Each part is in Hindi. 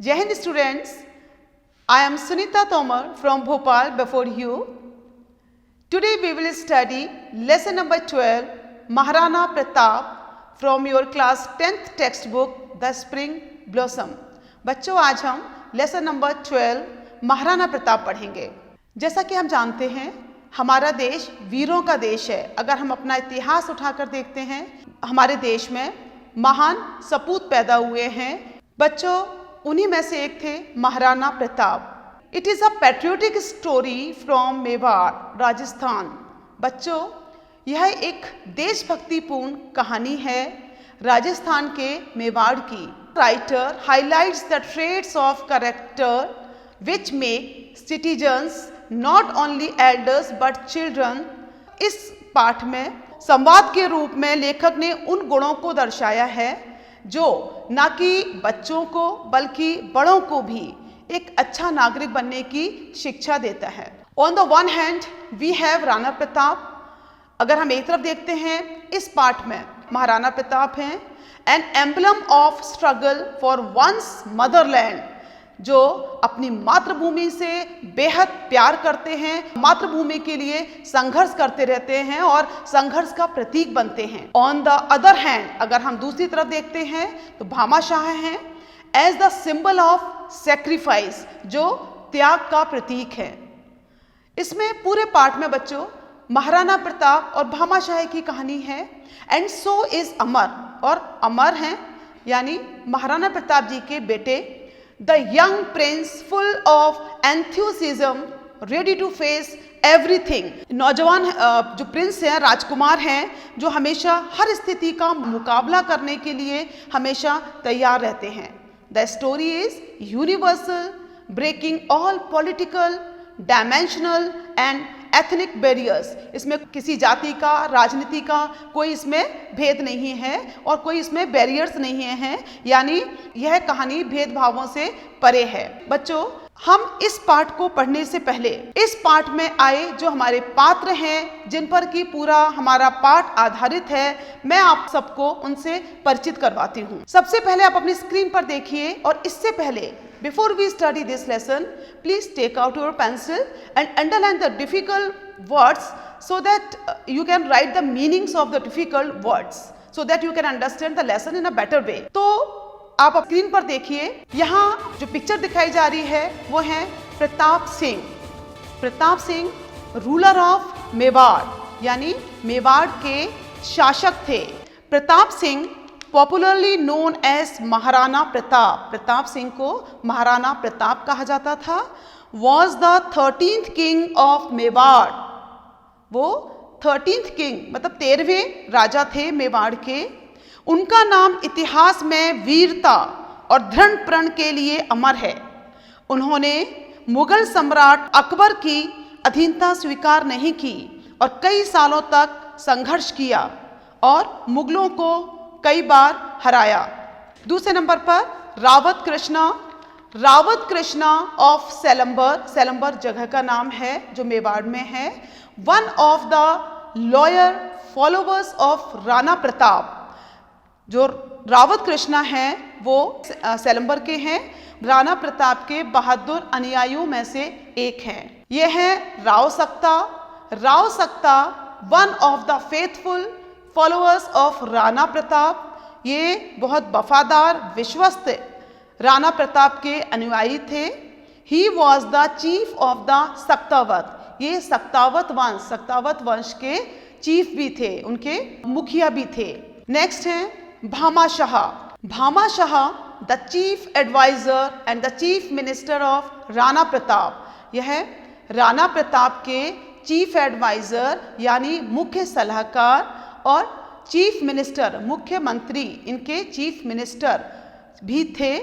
Jai Hind students, I am Sunita Tomar from Bhopal before you. Today we will study lesson number 12 Maharana Pratap from your class 10th textbook The Spring Blossom. बच्चों आज हम लेसन नंबर 12 महाराणा प्रताप पढ़ेंगे। जैसा कि हम जानते हैं हमारा देश वीरों का देश है। अगर हम अपना इतिहास उठाकर देखते हैं हमारे देश में महान सपूत पैदा हुए हैं। बच्चों उन्हीं में से एक थे Maharana Pratap. It is a patriotic story from Mewar Rajasthan. बच्चों यह एक देशभक्तिपूर्ण कहानी है राजस्थान के मेवाड़ की। Writer highlights the traits of character which make citizens not only elders but children. इस पाठ में संवाद के रूप में लेखक ने उन गुणों को दर्शाया है जो न कि बच्चों को बल्कि बड़ों को भी एक अच्छा नागरिक बनने की शिक्षा देता है। On the one hand we have Rana Pratap. अगर हम एक तरफ देखते हैं इस पाठ में महाराणा प्रताप हैं an emblem of struggle for one's motherland, जो अपनी मातृभूमि से बेहद प्यार करते हैं, मातृभूमि के लिए संघर्ष करते रहते हैं और संघर्ष का प्रतीक बनते हैं। ऑन द अदर हैंड अगर हम दूसरी तरफ देखते हैं तो भामाशाह हैं as the symbol of sacrifice, जो त्याग का प्रतीक है। इसमें पूरे पाठ में बच्चों महाराणा प्रताप और भामाशाह की कहानी है। एंड सो इज अमर, और अमर हैं यानी महाराणा प्रताप जी के बेटे the young prince full of enthusiasm ready to face everything. नौजवान जो प्रिंस हैं, राजकुमार हैं, जो हमेशा हर स्थिति का मुकाबला करने के लिए हमेशा तैयार रहते हैं। The story is universal, breaking all political, dimensional and ethnic barriers. इसमें किसी जाति का, राजनीति का कोई इसमें भेद नहीं है और कोई इसमें बैरियर्स नहीं है, यानी यह कहानी भेदभावों से परे है। बच्चों हम इस पाठ को पढ़ने से पहले इस पाठ में आए जो हमारे पात्र हैं, जिन पर कि पूरा हमारा पाठ आधारित है, मैं आप सबको उनसे परिचित करवाती हूँ। सबसे पहले आप अपनी स्क्रीन पर देखिए और इससे पहले before we study this lesson, please take out your pencil and underline the difficult words so that you can write the meanings of the difficult words so that you can understand the lesson in a better way. तो आप स्क्रीन पर देखिए, यहाँ जो पिक्चर दिखाई जा रही है वो है प्रताप सिंह। प्रताप सिंह रूलर ऑफ मेवाड़ यानी मेवाड़ के शासक थे। Pratap Singh popularly known as Maharana Pratap, Pratap Singh को महाराणा प्रताप कहा जाता था। Was the 13th king of Mewar, वो 13th किंग मतलब 13वें राजा थे मेवाड़ के। उनका नाम इतिहास में वीरता और दृढ़ प्रण के लिए अमर है। उन्होंने मुगल सम्राट अकबर की अधीनता स्वीकार नहीं की और कई सालों तक संघर्ष किया और मुगलों को कई बार हराया। दूसरे नंबर पर रावत कृष्णा ऑफ सेलम्बर, सेलम्बर जगह का नाम है जो मेवाड़ में है। One of the loyal followers of Rana Pratap, जो रावत कृष्णा हैं वो सेलम्बर के हैं, राणा प्रताप के बहादुर अनुयायियों में से एक हैं। ये हैं राव सक्ता one of the faithful followers of Rana Pratap. ये बहुत वफादार विश्वस्त राणा प्रताप के अनुयायी थे। ही was the chief of the Shaktawat, ये सक्तावत वंश के चीफ भी थे, उनके मुखिया भी थे। नेक्स्ट हैं Bhamashah the chief adviser and the chief minister of Rana Pratap. यह राणा प्रताप के चीफ एडवाइजर यानी मुख्य सलाहकार और चीफ मिनिस्टर मुख्यमंत्री, इनके चीफ मिनिस्टर भी थे।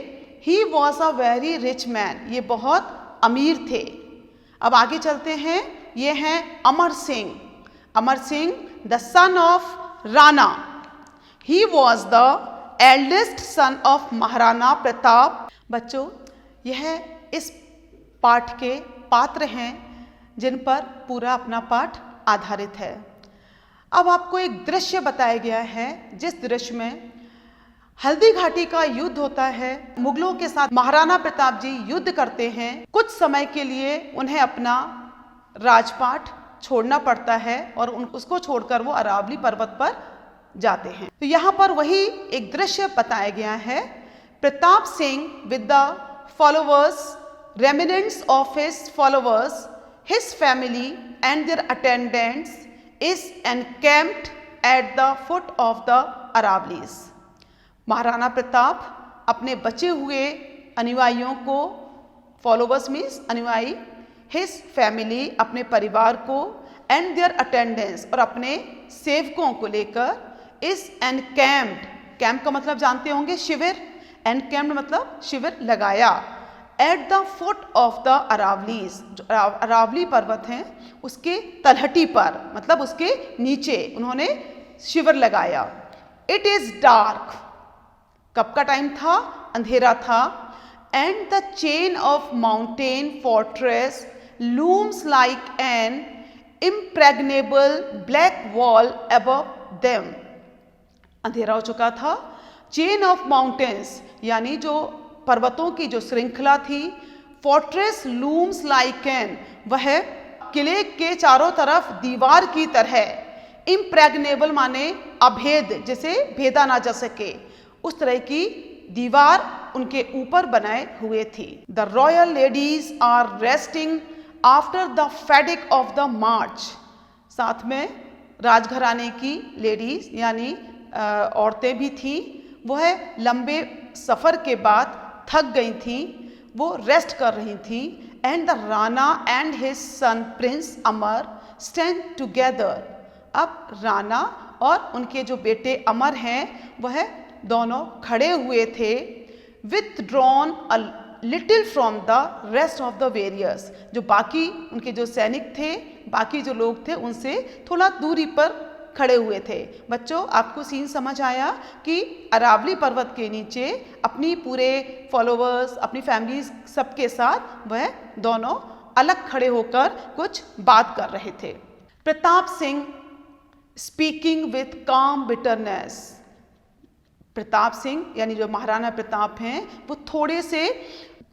He was a very rich man, ये बहुत अमीर थे। अब आगे चलते हैं, ये हैं Amar Singh the son of Rana. He was the eldest son of Maharana Pratap. बच्चों यह इस पाठ के पात्र हैं जिन पर पूरा अपना पाठ आधारित है। अब आपको एक दृश्य बताया गया है जिस दृश्य में हल्दी घाटी का युद्ध होता है। मुगलों के साथ महाराणा प्रताप जी युद्ध करते हैं। कुछ समय के लिए उन्हें अपना राजपाट छोड़ना पड़ता है और उसको छोड़कर वो अरावली पर्वत पर जाते हैं। तो यहाँ पर वही एक दृश्य बताया गया है। Pratap Singh with the followers, remnants of his followers, his family and their attendants is encamped at the foot of the Aravallis. Maharana Pratap अपने बचे हुए अनुयायियों को, फॉलोवर्स मीन्स अनुयायी, हिज फैमिली अपने परिवार को, एंड देयर अटेंडेंस और अपने सेवकों को लेकर इस एनकैम्प्ड, कैंप का मतलब जानते होंगे शिविर, एनकैम्प्ड मतलब शिविर लगाया, eight the foot of the Aravallis, जो अरावली पर्वत हैं उसके तलहटी पर, मतलब उसके नीचे उन्होंने शिविर लगाया। इट इज डार्क, कब का टाइम था? अंधेरा था। And the chain of mountain fortress looms like an impregnable black wall above them. अंधेरा हो चुका था। चेन ऑफ माउंटेन्स यानी जो पर्वतों की जो श्रृंखला थी, फोर्ट्रेस लूम्स लाइक एन, वह किले के चारों तरफ दीवार की तरह, इम्प्रेग्नेबल माने अभेद, जिसे भेदा ना जा सके, उस तरह की दीवार उनके ऊपर बनाए हुए थी। The royal ladies are resting after the fatigue of the march. साथ में राजघराने की लेडीज यानी औरतें भी थी, वह लंबे सफ़र के बाद थक गई थी, वो रेस्ट कर रही थी। And the Rana and his son Prince Amar stand together. अब राणा और उनके जो बेटे अमर हैं वह दोनों खड़े हुए थे। Withdrawn a little from the rest of the warriors, जो बाकी उनके जो सैनिक थे, बाकी जो लोग थे उनसे थोड़ा दूरी पर खड़े हुए थे। बच्चों, आपको सीन समझ आया कि अरावली पर्वत के नीचे अपनी पूरे फॉलोवर्स, अपनी फैमिली सबके साथ वह दोनों अलग खड़े होकर कुछ बात कर रहे थे। प्रताप सिंह स्पीकिंग विथ काम बिटरनेस। प्रताप सिंह यानी जो महाराणा प्रताप हैं वो थोड़े से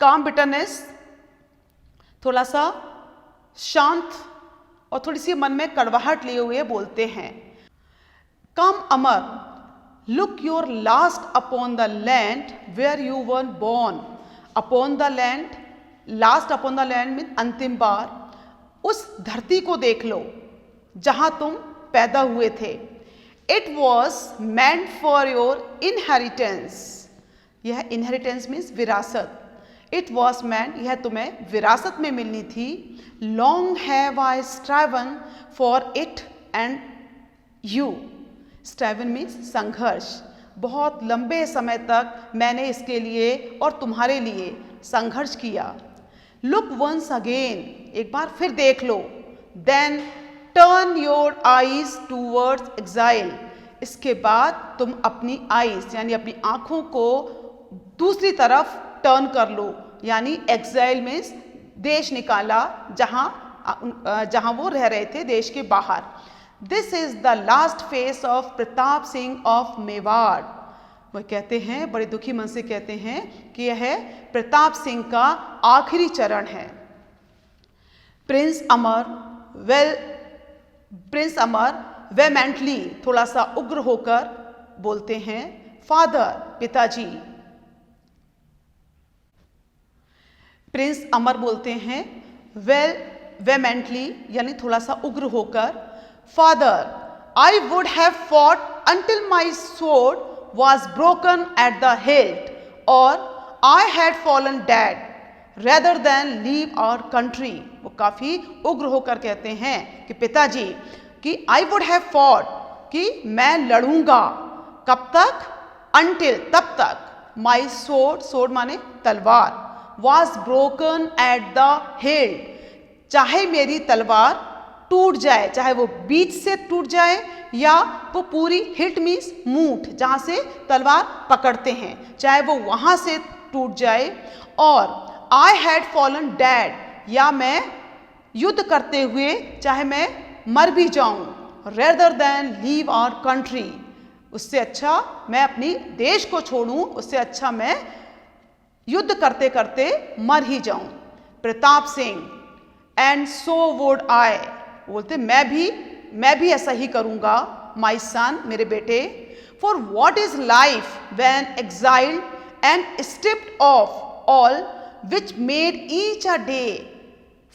काम बिटरनेस, थोड़ा सा शांत और थोड़ी सी मन में कड़वाहट लिए हुए बोलते हैं। Come Amar, look your last upon the land where you were born. Upon the land, last upon the land mean अंतिम बार, उस धरती को देख लो जहां तुम पैदा हुए थे। It was meant for your inheritance. यह इनहेरिटेंस मीन्स विरासत। इट वॉज meant, यह तुम्हें विरासत में मिलनी थी। Long have I striven for it and you. Striven means संघर्ष। बहुत लंबे समय तक मैंने इसके लिए और तुम्हारे लिए संघर्ष किया। लुक वंस अगेन, एक बार फिर देख लो। Then turn your eyes towards exile. इसके बाद तुम अपनी आईज यानी अपनी आंखों को दूसरी तरफ टर्न कर लो, यानी एक्साइल मीन्स देश निकाला, जहां वो रह रहे थे, देश के बाहर। This is the last face of Pratap Singh of Mewar. वह कहते हैं, बड़े दुखी मन से कहते हैं कि यह प्रताप सिंह का आखिरी चरण है। प्रिंस अमर वेमेंटली, थोड़ा सा उग्र होकर बोलते हैं। फादर, पिताजी। प्रिंस अमर बोलते हैं वेमेंटली यानी थोड़ा सा उग्र होकर। Father, I would have fought until my sword was broken at the hilt और I had fallen dead rather than leave our country. वो काफी उग्र होकर कहते हैं कि पिताजी कि आई वुड हैव फॉट, कि मैं लड़ूंगा, कब तक? अंटिल, तब तक। माई स्वॉर्ड, स्वॉर्ड माने तलवार, was broken at the hilt, चाहे मेरी तलवार टूट जाए, चाहे वो बीच से टूट जाए या वो पूरी, हिल्ट मीन्स मूठ, जहां से तलवार पकड़ते हैं, चाहे वो वहां से टूट जाए। और आई हैड फॉलन डेड, या मैं युद्ध करते हुए चाहे मैं मर भी जाऊं। Rather than leave our country, उससे अच्छा मैं अपनी देश को छोड़ूं, उससे अच्छा मैं युद्ध करते करते मर ही जाऊं। Pratap Singh, and so would I, बोलते मैं भी ऐसा ही करूंगा। माई सन, मेरे बेटे, for what is life when exiled and stripped of all which made each a day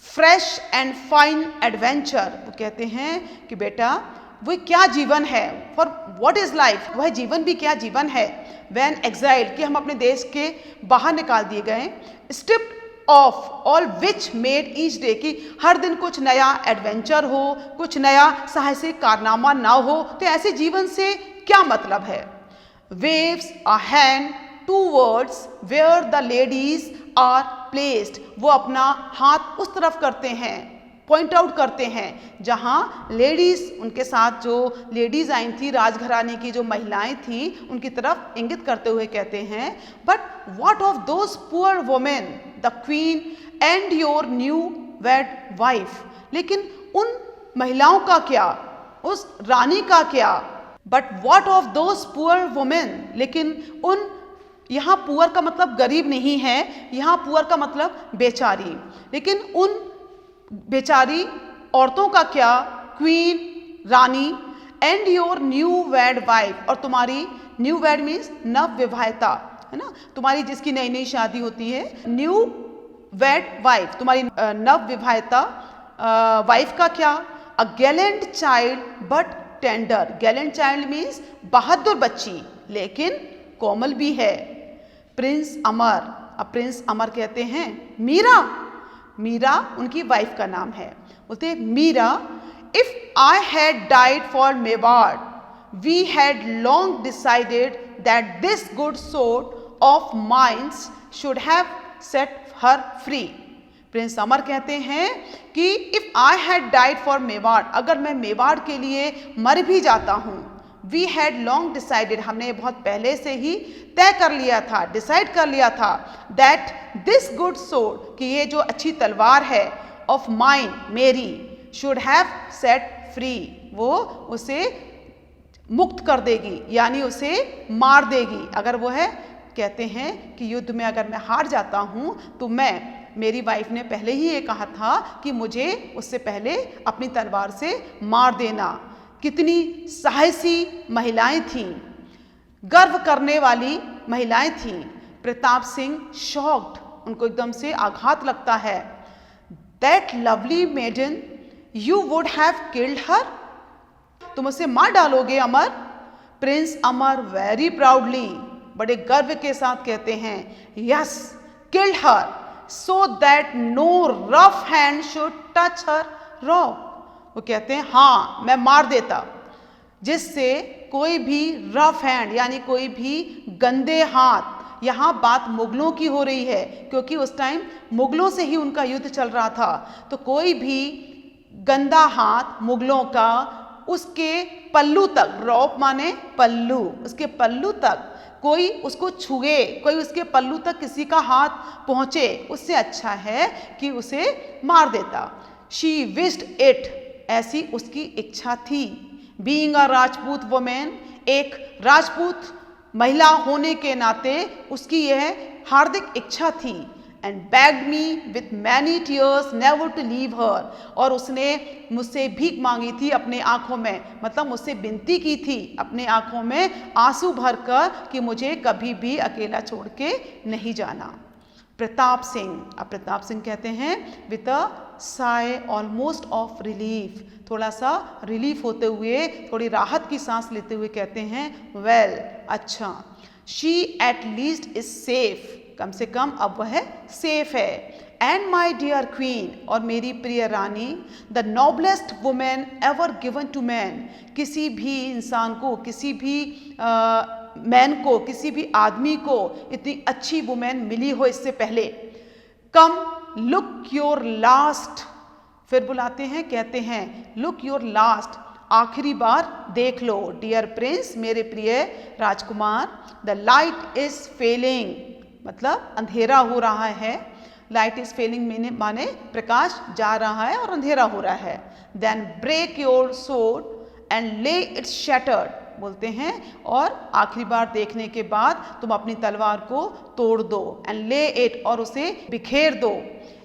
fresh and fine adventure. वो कहते हैं कि बेटा वो क्या जीवन है, फॉर वॉट इज लाइफ, वह जीवन भी क्या जीवन है, व्हेन एक्साइल्ड, कि हम अपने देश के बाहर निकाल दिए गए, stripped of all which made each day, कि हर दिन कुछ नया एडवेंचर हो, कुछ नया साहसिक कारनामा ना हो, तो ऐसे जीवन से क्या मतलब है। Waves a hand towards where the ladies are placed, वो अपना हाथ उस तरफ करते हैं, पॉइंट आउट करते हैं जहां लेडीज, उनके साथ जो लेडीज आई थी, राजघराने की जो महिलाएं थी, उनकी तरफ इंगित करते हुए कहते हैं, but what of those poor women the queen and your new wed wife, लेकिन उन महिलाओं का क्या, उस रानी का क्या, but what of those poor women, लेकिन उन, यहाँ पुअर का मतलब गरीब नहीं है, यहाँ पुअर का मतलब बेचारी, लेकिन उन बेचारी औरतों का क्या, क्वीन, रानी, and your new wed wife, और तुम्हारी न्यू वेड मीन्स नव विवाहिता, है ना, तुम्हारी जिसकी नई नई शादी होती है, न्यू वेड वाइफ, तुम्हारी नव विवाहिता वाइफ का क्या, a gallant child but tender, gallant child means बहादुर बच्ची लेकिन कोमल भी है। प्रिंस अमर, अब प्रिंस अमर कहते हैं मीरा, मीरा उनकी वाइफ का नाम है, बोलते हैं Meera, if I had died for Mewar we had long decided that this good sort of minds should have set her free. Prince Amar कहते हैं कि if I had died for Mewar, अगर मैं मेवाड़ के लिए मर भी जाता हूं, वी हैड लॉन्ग डिसाइडेड, हमने बहुत पहले से ही तय कर लिया था, डिसाइड कर लिया था, दैट दिस गुड सोर्ड, कि ये जो अच्छी तलवार है, ऑफ माइन, मेरी, शुड हैव सेट फ्री, वो उसे मुक्त कर देगी, यानी उसे मार देगी। अगर वो है, कहते हैं कि युद्ध में अगर मैं हार जाता हूं तो मेरी वाइफ ने पहले ही ये कहा था कि मुझे उससे पहले अपनी तलवार से मार देना। कितनी साहसी महिलाएं थीं, गर्व करने वाली महिलाएं थीं। प्रताप सिंह शॉक्ड, उनको एकदम से आघात लगता है। That lovely maiden you would have killed her, तुम उसे मार डालोगे Amar. Prince Amar very proudly, बड़े गर्व के साथ कहते हैं, yes killed her so that no rough hand should touch her rock. वो कहते हैं हाँ मैं मार देता, जिससे कोई भी रफ हैंड यानी कोई भी गंदे हाथ, यहाँ बात मुगलों की हो रही है क्योंकि उस टाइम मुगलों से ही उनका युद्ध चल रहा था, तो कोई भी गंदा हाथ मुगलों का उसके पल्लू तक, रॉप माने पल्लू, उसके पल्लू तक कोई उसको छुए, कोई उसके पल्लू तक किसी का हाथ पहुँचे, उससे अच्छा है कि उसे मार देता। शी विश्ड इट, ऐसी उसकी इच्छा थी। बीइंग अ राजपूत वुमेन, एक राजपूत महिला होने के नाते उसकी यह हार्दिक इच्छा थी। And begged me with many tears never to leave her, और उसने मुझसे भीख मांगी थी अपने आंखों में, मतलब मुझसे विनती की थी अपने आंखों में आंसू भरकर कि मुझे कभी भी अकेला छोड़ के नहीं जाना। प्रताप सिंह, अब प्रताप सिंह कहते हैं with a Sai almost of relief, थोड़ा सा रिलीफ होते हुए, थोड़ी राहत की सांस लेते हुए कहते हैं वेल, अच्छा, she at least is safe, कम से कम अब वह सेफ है। एंड माई डियर क्वीन, और मेरी प्रिय रानी, the noblest women ever given to man, किसी भी इंसान को, किसी भी मैन को, किसी भी आदमी को इतनी अच्छी वुमेन मिली हो इससे पहले। कम लुक योर लास्ट, फिर बुलाते हैं, कहते हैं लुक योर लास्ट, आखिरी बार देख लो। डियर प्रिंस, मेरे प्रिय राजकुमार, द लाइट इज फेलिंग, मतलब अंधेरा हो रहा है। लाइट इज फेलिंग माने प्रकाश जा रहा है और अंधेरा हो रहा है। Then break your sword and lay its shattered, बोलते हैं, और आखिरी बार देखने के बाद तुम अपनी तलवार को तोड़ दो, एंड ले इट, और उसे बिखेर दो,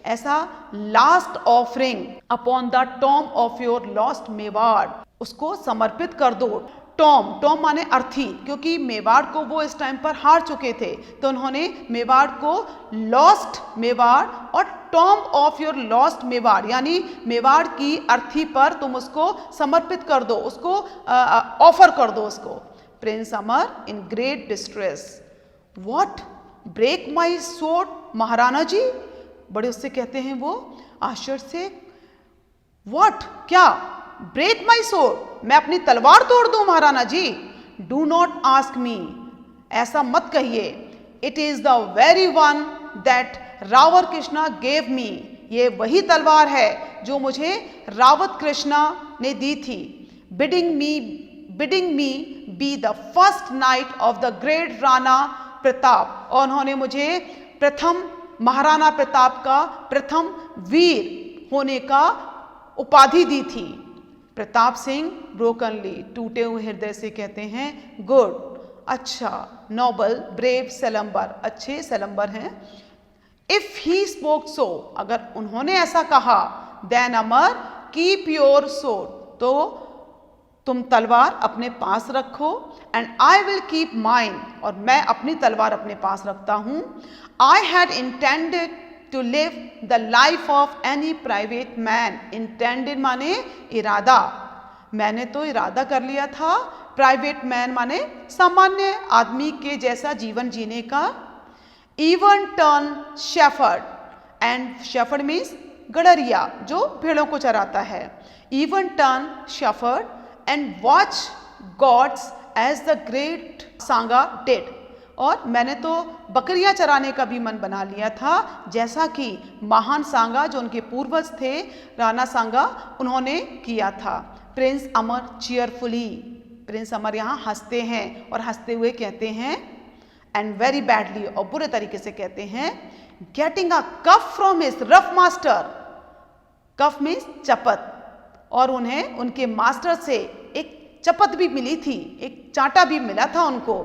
ऐसा last offering upon the Tom of your lost Mewar, उसको समर्पित कर दो। टॉम माने अर्थी, क्योंकि मेवाड़ को वो इस टाइम पर हार चुके थे, तो उन्होंने मेवाड़ को लॉस्ट मेवाड़ और Tom of your lost Mewar, यानी मेवाड़ की अर्थी पर तुम उसको समर्पित कर दो, उसको ऑफर कर दो उसको। Prince Amar in great distress, what, break my sword Maharana ji, बड़े उससे कहते हैं वो आश्चर्य से, व्हाट, क्या, ब्रेक माई स्वॉर्ड, मैं अपनी तलवार तोड़ दूं महाराणा जी, डू नॉट आस्क मी, ऐसा मत कहिए, it is the very one that Rawat Krishna gave me, ये वही तलवार है जो मुझे रावत कृष्णा ने दी थी, bidding me be the first night of the great Rana Pratap, और उन्होंने मुझे प्रथम महाराणा प्रताप का प्रथम वीर होने का उपाधि दी थी। प्रताप सिंह ब्रोकनली, टूटे हुए हृदय से कहते हैं, गुड, अच्छा, नोबल, ब्रेव सेलम्बर, अच्छे सेलम्बर हैं। इफ ही स्पोक सो, अगर उन्होंने ऐसा कहा, then Amar keep your sword, तो तुम तलवार अपने पास रखो, and I will keep mine, और मैं अपनी तलवार अपने पास रखता हूं। I had intended to live the life of any private man, intended माने इरादा, मैंने तो इरादा कर लिया था, प्राइवेट मैन माने सामान्य आदमी के जैसा जीवन जीने का। Even turn shepherd, and shepherd means गड़रिया, जो भेड़ों को चराता है, even turn shepherd and watch goats as the great Sanga did, और मैंने तो बकरियां चराने का भी मन बना लिया था, जैसा कि महान सांगा जो उनके पूर्वज थे राणा सांगा, उन्होंने किया था। प्रिंस अमर चीयरफुली, प्रिंस अमर यहाँ हंसते हैं और हंसते हुए कहते हैं, एंड वेरी बैडली, और बुरे तरीके से कहते हैं, getting a cuff from his rough master, cuff means चपत, और उन्हें उनके मास्टर से एक चपत भी मिली थी, एक चांटा भी मिला था उनको।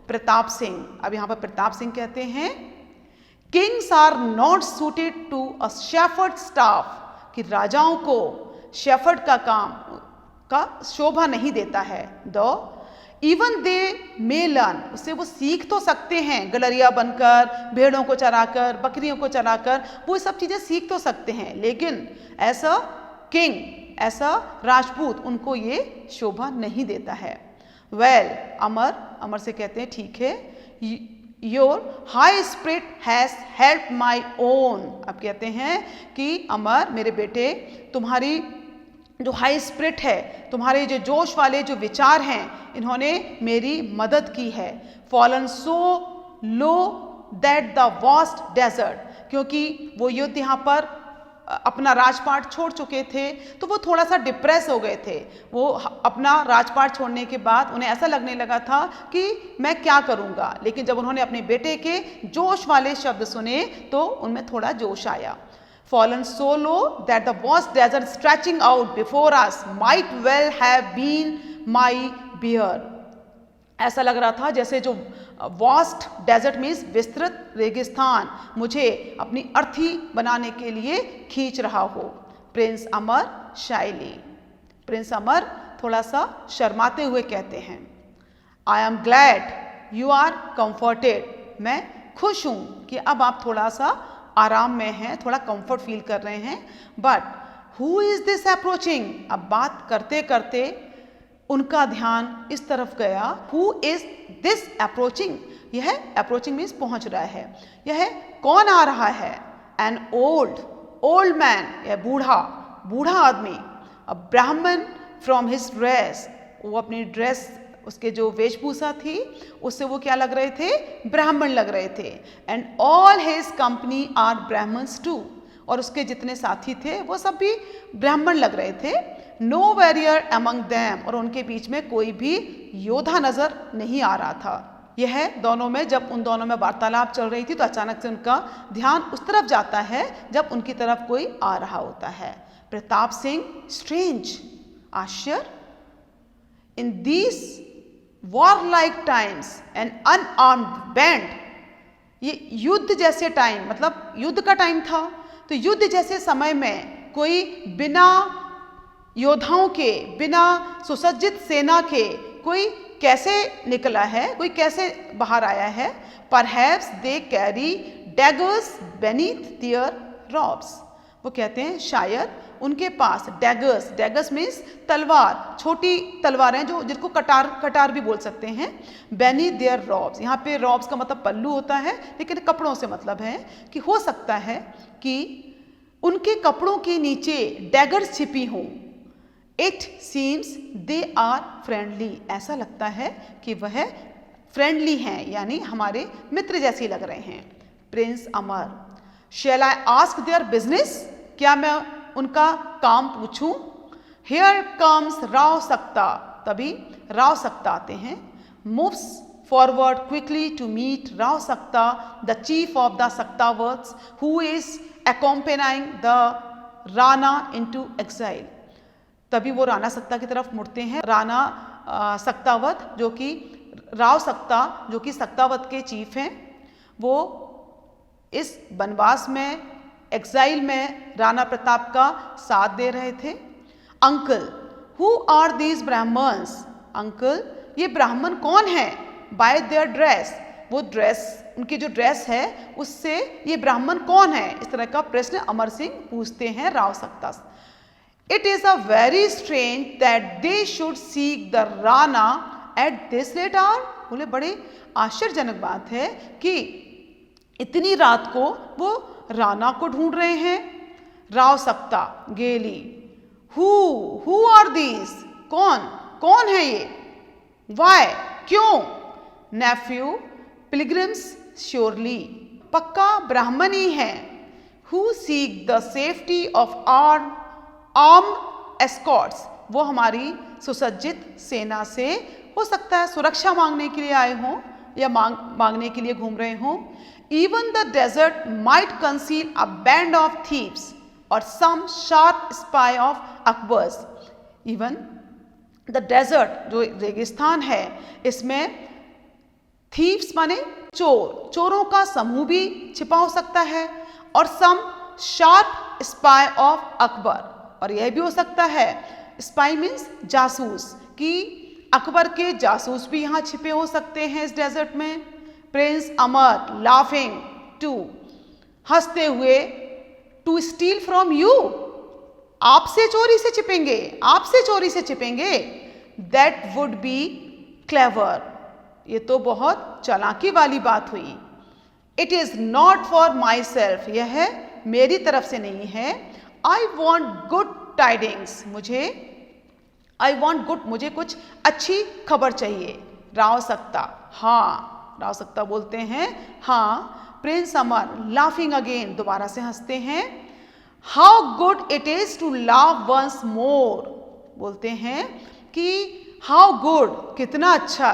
प्रताप सिंह, अब यहां पर प्रताप सिंह कहते हैं, kings are not suited to a shepherd staff, कि राजाओं को शेफर्ड का काम का शोभा नहीं देता है। दो इवन दे मे लर्न, उससे वो सीख तो सकते हैं, गलरिया बनकर, भेड़ों को चराकर, बकरियों को चराकर, वो सब चीजें सीख तो सकते हैं, लेकिन ऐसा किंग, ऐसा राजपूत, उनको ये शोभा नहीं देता है। वेल, अमर से कहते हैं, ठीक है, your high spirit has help my own, अब कहते हैं कि अमर, मेरे बेटे, तुम्हारी जो हाई स्पिरिट है, तुम्हारे जो जोश वाले जो विचार हैं, इन्होंने मेरी मदद की है। Fallen so low that the vast desert, क्योंकि वो युद्ध यहाँ पर अपना राजपाट छोड़ चुके थे, तो वो थोड़ा सा डिप्रेस हो गए थे। वो अपना राजपाट छोड़ने के बाद उन्हें ऐसा लगने लगा था कि मैं क्या करूँगा, लेकिन जब उन्होंने अपने बेटे के जोश वाले शब्द सुने तो उनमें थोड़ा जोश आया। Fallen so low that the vast desert stretching out before us might well have been my bier, ऐसा लग रहा था जैसे जो वास्ट डेजर्ट मीन्स विस्तृत रेगिस्तान मुझे अपनी अर्थी बनाने के लिए खींच रहा हो। प्रिंस अमर शाइली, प्रिंस अमर थोड़ा सा शर्माते हुए कहते हैं, I am glad you are comforted, मैं खुश हूँ कि अब आप थोड़ा सा आराम में हैं, थोड़ा कंफर्ट फील कर रहे हैं। But who is this approaching, अब बात करते करते उनका ध्यान इस तरफ गया, हु इज दिस अप्रोचिंग, यह अप्रोचिंग मीन्स पहुंच रहा है, यह कौन आ रहा है। एन ओल्ड मैन, यह बूढ़ा आदमी। अ ब्राह्मण फ्रॉम हिज ड्रेस, वो अपनी ड्रेस, उसके जो वेशभूषा थी उससे वो क्या लग रहे थे, ब्राह्मण लग रहे थे। And all his company are Brahmans too, और उसके जितने साथी थे वो सब भी ब्राह्मण लग रहे थे। नो वॉरियर अमंग देम, और उनके बीच में कोई भी योद्धा नजर नहीं आ रहा था। यह दोनों में, जब उन दोनों में वार्तालाप चल रही थी तो अचानक से उनका ध्यान उस तरफ जाता है जब उनकी तरफ कोई आ रहा होता है। प्रताप सिंह स्ट्रेंज, आश्चर्य, in this warlike times an unarmed band, ये युद्ध जैसे टाइम, मतलब युद्ध का टाइम था, तो युद्ध जैसे समय में कोई बिना योद्धाओं के, बिना सुसज्जित सेना के कोई कैसे निकला है, कोई कैसे बाहर आया है? Perhaps they carry daggers beneath their robes. वो कहते हैं शायद उनके पास daggers, daggers means तलवार, छोटी तलवारें जो जिनको कटार भी बोल सकते हैं, beneath their robes. यहाँ पे robes का मतलब पल्लू होता है, लेकिन कपड़ों से मतलब है कि हो सकता है कि उनके कपड़ों के नीचे daggers छिपी हों. It seems they are friendly. ऐसा लगता है कि वह फ्रेंडली हैं, यानी हमारे मित्र जैसे लग रहे हैं. Prince Amar, shall I ask their business, क्या मैं उनका काम पूछूं? हियर कम्स राव सक्ता, तभी राव सक्ता आते हैं. Moves forward quickly to meet Rao Sakta, the chief of the Saktawats, who is accompanying the Rana into exile. तभी वो राणा सक्ता की तरफ मुड़ते हैं. राणा सक्तावत जो कि राव सक्ता जो कि सक्तावत के चीफ हैं, वो इस वनवास में, एक्साइल में राणा प्रताप का साथ दे रहे थे. Uncle, who are these Brahmans? Uncle, ये ब्राह्मण कौन है? बाय देयर ड्रेस, वो ड्रेस, उनकी जो ड्रेस है उससे ये ब्राह्मण कौन है? इस तरह का प्रश्न अमर सिंह पूछते हैं राव सक्ता. It is a very strange that they should seek the Rana at this late hour. बोले बड़े आश्चर्यजनक बात है कि इतनी रात को वो राणा को ढूंढ रहे हैं. राव सक्ता गेली, who are these? कौन है ये? Why? क्यों? Nephew, pilgrims surely, पक्का ब्राह्मण ही है. Who seek the safety of our armed Escorts, वो हमारी सुसज्जित सेना से हो सकता है सुरक्षा मांगने के लिए आए हों या मांगने के लिए घूम रहे हों. Even the desert might conceal a band of thieves और some sharp spy of Akbar's. Even the desert जो रेगिस्तान है, इसमें थीव्स माने चोर, चोरों का समूह भी छिपा हो सकता है, और some sharp spy of Akbar, और यह भी हो सकता है स्पाई मीन्स जासूस, कि अकबर के जासूस भी यहाँ छिपे हो सकते हैं इस डेजर्ट में. प्रिंस अमर लाफिंग टू, हंसते हुए, टू स्टील फ्रॉम यू, आपसे चोरी से छिपेंगे, आपसे चोरी से छिपेंगे. दैट वुड बी क्लेवर, ये तो बहुत चालाकी वाली बात हुई. It is not for my self, यह मेरी तरफ से नहीं है. I want good tidings, मुझे कुछ अच्छी खबर चाहिए. राव सक्ता, हाँ, राव सक्ता बोलते हैं हाँ. प्रिंस अमर लाफिंग अगेन, दोबारा से हंसते हैं. How good it is to laugh once more, बोलते हैं कि हाउ गुड, कितना अच्छा,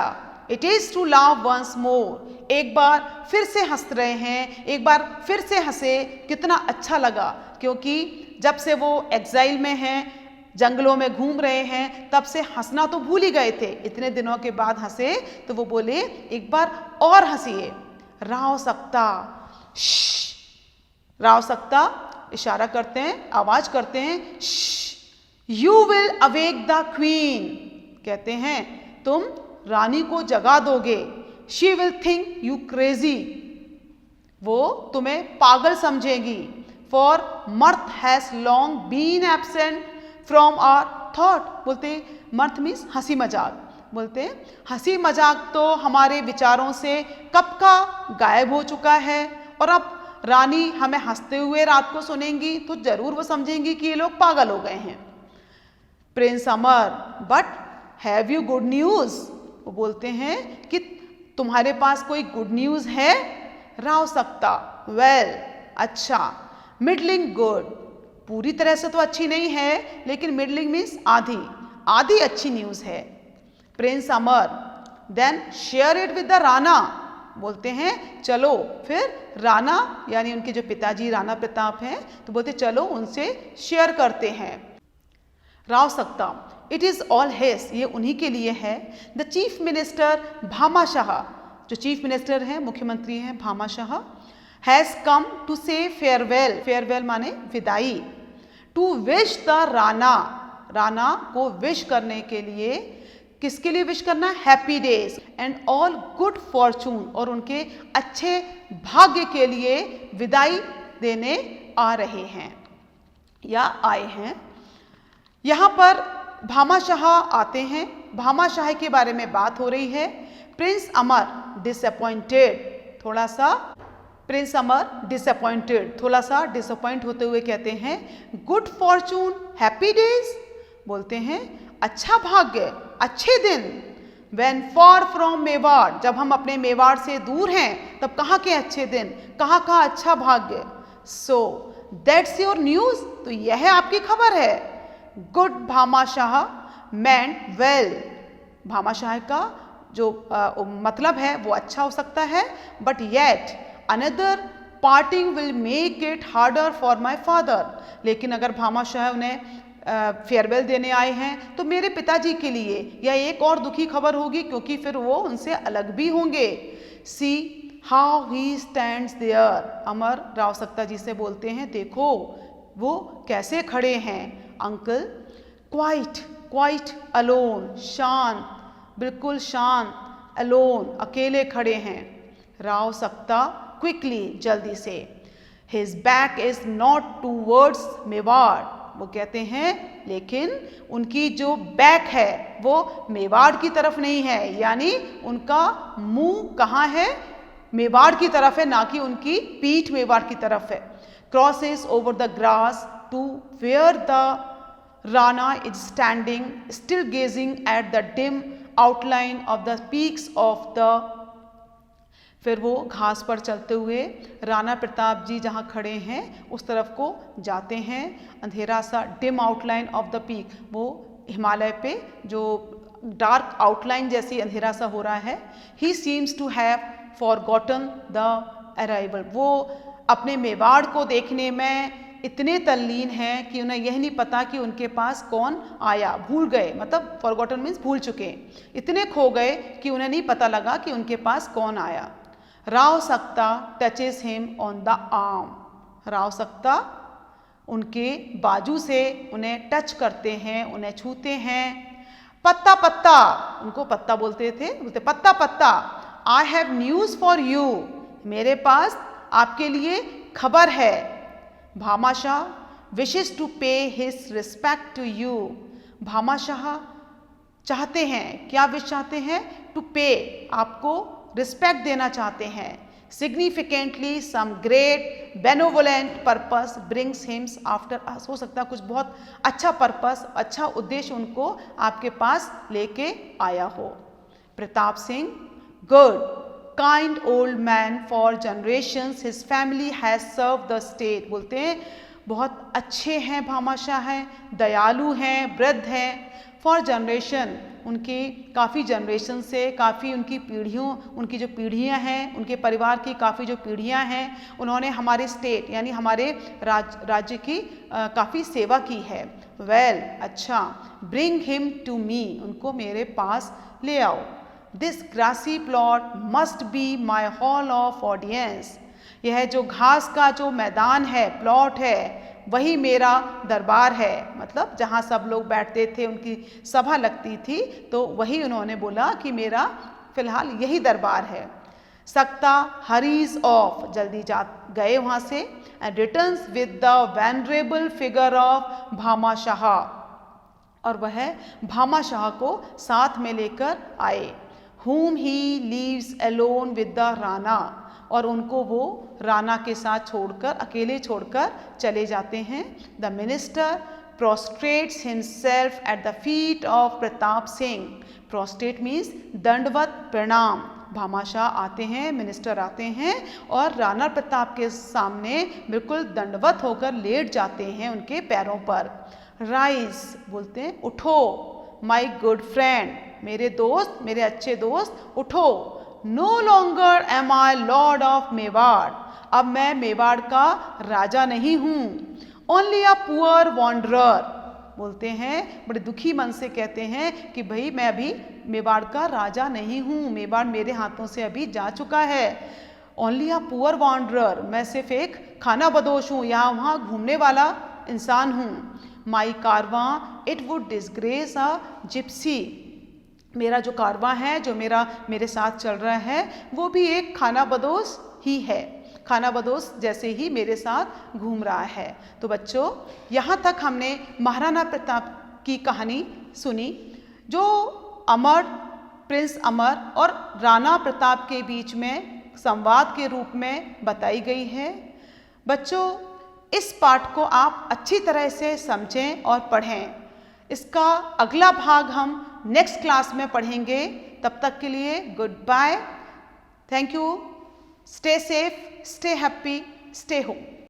it is to laugh once more, एक बार फिर से हंस रहे हैं, एक बार फिर से हंसे, कितना अच्छा लगा. क्योंकि जब से वो एग्जाइल में हैं, जंगलों में घूम रहे हैं, तब से हंसना तो भूल ही गए थे. इतने दिनों के बाद हंसे तो वो बोले एक बार और हंसिए. राव सक्ता, राव सक्ता इशारा करते हैं, आवाज करते हैं, you will awake the queen, कहते हैं तुम रानी को जगा दोगे. She will think you crazy, वो तुम्हें पागल समझेगी. For mirth has long been absent from our thought, बोलते मर्थ मीन्स हंसी मजाक, बोलते हंसी मजाक तो हमारे विचारों से कब का गायब हो चुका है, और अब रानी हमें हंसते हुए रात को सुनेंगी तो जरूर वो समझेंगी कि ये लोग पागल हो गए हैं. Prince Amar, but have you good news, वो बोलते हैं कि तुम्हारे पास कोई गुड न्यूज है. राव सक्ता, वेल, अच्छा. मिडलिंग गुड, पूरी तरह से तो अच्छी नहीं है, लेकिन मिडलिंग मीन्स आधी, आधी अच्छी न्यूज है. Prince Amar, then share it with the Rana, बोलते हैं चलो फिर राणा, यानी उनके जो पिताजी राणा प्रताप हैं, तो बोलते चलो उनसे शेयर करते हैं. राव सक्ता, इट इज़ ऑल हिज, ये उन्हीं के लिए है। द चीफ मिनिस्टर भामाशाह, जो चीफ मिनिस्टर हैं, मुख्यमंत्री हैं Bhamashah, has come to say farewell, farewell माने विदाई, to wish the Rana, Rana को विश करने के लिए, किसके लिए विश करना? Happy days and all good fortune, और उनके अच्छे भाग्य के लिए विदाई देने आ रहे हैं या आए हैं। यहाँ पर भामाशाह आते हैं, भामाशाह के बारे में बात हो रही है। प्रिंस अमर डिसअपॉइंटेड, थोड़ा सा प्रिंस अमर डिसअपॉइंटेड, थोड़ा सा डिसअपॉइंट होते हुए कहते हैं गुड फॉर्चून हैप्पी डेज, बोलते हैं अच्छा भाग्य, अच्छे दिन। When far from मेवाड़, जब हम अपने मेवाड़ से दूर हैं तब कहाँ के अच्छे दिन, कहाँ का अच्छा भाग्य। So that's your news, तो यह है आपकी खबर है। Good Bhamashah meant well, Bhamashah का जो मतलब है वो अच्छा हो सकता है, but yet another parting will make it harder for my father, लेकिन अगर भामाशाह उन्हें फेयरवेल देने आए हैं तो मेरे पिताजी के लिए यह एक और दुखी खबर होगी, क्योंकि फिर वो उनसे अलग भी होंगे। See how he stands there, Amar Rao Sakta ji से बोलते हैं देखो वो कैसे खड़े हैं अंकल। क्वाइट, क्वाइट अलोन, शांत, बिल्कुल शांत, अलोन अकेले खड़े हैं। राव सक्ता क्विकली, जल्दी से, his back is not towards Mewar, वो कहते हैं लेकिन उनकी जो बैक है वो मेवाड़ की तरफ नहीं है, यानी उनका मुंह कहाँ है? मेवाड़ की तरफ है, ना कि उनकी पीठ मेवाड़ की तरफ है। Crosses over the grass to where the Rana is standing still gazing at the dim outline of the peaks of the, फिर वो घास पर चलते हुए राणा प्रताप जी जहाँ खड़े हैं उस तरफ को जाते हैं। अंधेरा सा dim outline of the peak, वो हिमालय पे जो डार्क आउटलाइन जैसी अंधेरा सा हो रहा है। He seems to have forgotten the arrival, वो अपने मेवाड़ को देखने में इतने तल्लीन हैं कि उन्हें यह नहीं पता कि उनके पास कौन आया, भूल गए, मतलब फॉरगॉटन मीन्स भूल चुके, इतने खो गए कि उन्हें नहीं पता लगा कि उनके पास कौन आया। राव सक्ता touches him on the arm, Rao सक्ता उनके बाजू से उन्हें टच करते हैं, उन्हें छूते हैं। पत्ता पत्ता, उनको पत्ता बोलते थे, बोलते पत्ता पत्ता, I have news for you, मेरे पास आपके लिए खबर है। Bhamashah wishes to pay his respect to you, Bhamashah चाहते हैं, क्या विश चाहते हैं? टू पे, आपको रिस्पेक्ट देना चाहते हैं। Significantly some great benevolent purpose brings him after us, हो सकता है कुछ बहुत अच्छा पर्पस, अच्छा उद्देश्य उनको आपके पास लेके आया हो। Pratap Singh, good kind old man for generations his family has serve the state, बोलते हैं बहुत अच्छे हैं भामाशाह हैं, दयालु हैं, वृद्ध हैं। फॉर जनरेशन, उनकी काफ़ी जनरेशन से, काफ़ी उनकी पीढ़ियों, उनकी जो पीढ़ियाँ हैं, उनके परिवार की काफ़ी जो पीढ़ियाँ हैं, उन्होंने हमारे स्टेट यानी हमारे राज्य की काफ़ी सेवा की है। वेल, अच्छा, ब्रिंग हिम टू मी, उनको मेरे पास ले आओ। This grassy plot must be my hall of audience, यह जो घास का जो मैदान है, प्लॉट है, वही मेरा दरबार है, मतलब जहाँ सब लोग बैठते थे, उनकी सभा लगती थी, तो वही उन्होंने बोला कि मेरा फिलहाल यही दरबार है। सक्ता हरीज ऑफ, जल्दी जा गए वहाँ से, and returns with the venerable figure of Bhamashah, और वह भामाशाह को साथ में लेकर आए। whom he leaves alone with the Rana, और उनको वो राना के साथ छोड़कर, अकेले छोड़कर चले जाते हैं। The minister prostrates himself at the feet of Pratap Singh, prostrate means दंडवत प्रणाम। भामाशाह आते हैं, मिनिस्टर आते हैं और राणा प्रताप के सामने बिल्कुल दंडवत होकर लेट जाते हैं उनके पैरों पर। राइज, बोलते हैं उठो, माई गुड फ्रेंड, मेरे दोस्त, मेरे अच्छे दोस्त, उठो। No longer am I lord of Mewar, अब मैं मेवाड़ का राजा नहीं हूँ। ओनली अ पुअर वॉन्डरर, बोलते हैं, बड़े दुखी मन से कहते हैं कि भाई मैं अभी मेवाड़ का राजा नहीं हूँ, मेवाड़ मेरे हाथों से अभी जा चुका है। ओनली अ पुअर वॉन्डरर, मैं सिर्फ एक खाना बदोश हूँ, यहाँ वहाँ घूमने वाला इंसान हूँ। माई कारवां it would disgrace a Gypsy, मेरा जो कारवां है, जो मेरे साथ चल रहा है, वो भी एक खाना बदोश ही है, खाना बदोश जैसे ही मेरे साथ घूम रहा है। तो बच्चों, यहाँ तक हमने महाराणा प्रताप की कहानी सुनी, जो अमर, प्रिंस अमर और राणा प्रताप के बीच में संवाद के रूप में बताई गई है। बच्चों, इस पाठ को आप अच्छी तरह से समझें और पढ़ें। इसका अगला भाग हम नेक्स्ट क्लास में पढ़ेंगे। तब तक के लिए goodbye, thank you, stay safe, stay happy, stay home.